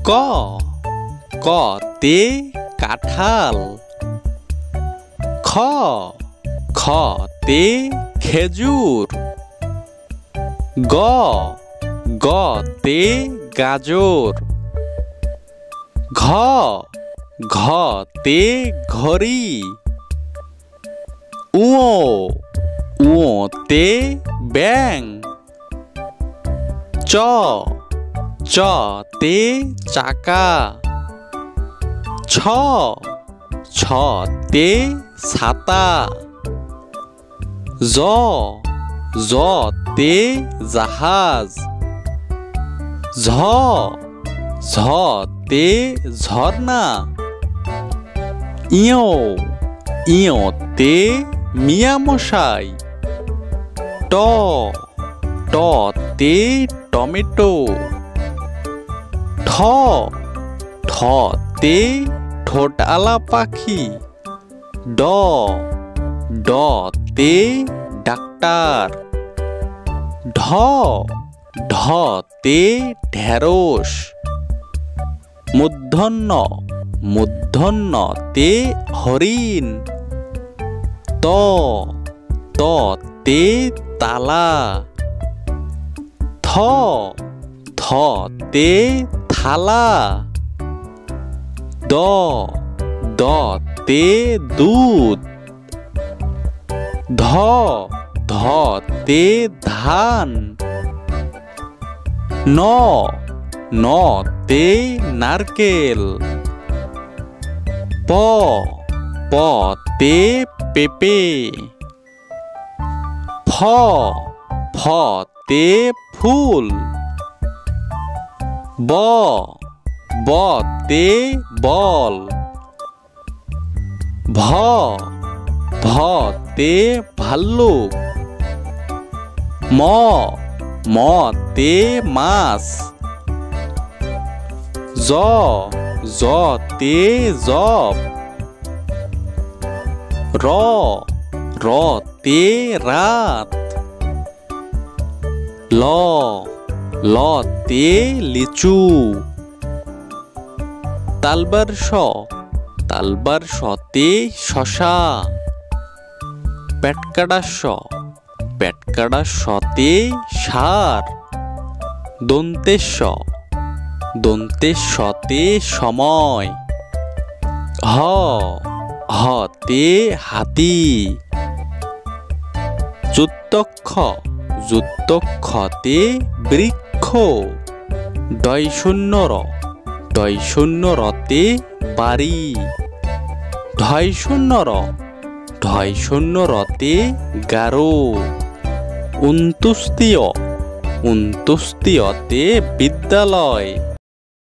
ক কতে কাঁঠাল। খ খতে খেজুর। গ গতে গাজর। ঘ ঘতে ঘড়ি। উতে ব্যাঙ। চতে চাকা। ছতে ছাতা। জতে জাহাজ। ঝতে ঝর্ণা। ইয়তে মিয়ামশাই। টতে টমেটো। ঠতে ঠোঁটআলা পাখি। ডতে ডাক্তার। ঢতে ঢেঁড়স। মূর্ধন্যতে হরিণ। ততে তালা। থতে থালা। দতে দুধ। ধতে ধান। নতে নারকেল। পতে পেঁপে। ফতে ফুল। বতে বল। ভতে ভাল্লুক। মতে মাছ। জতে জব। রতে রাত। লতে লিচু। তালবার শতে শশা। পেটকাটা শতে ষাঁড়। দন্তের শতে সময়। হতে হাতি। যুক্তক্ষতে বৃক্ষ। ডয়শূন্যরতে বাড়ি। ঢয়শূন্যরতে গারো। উন্তুস্তীয়তে বিদ্যালয়।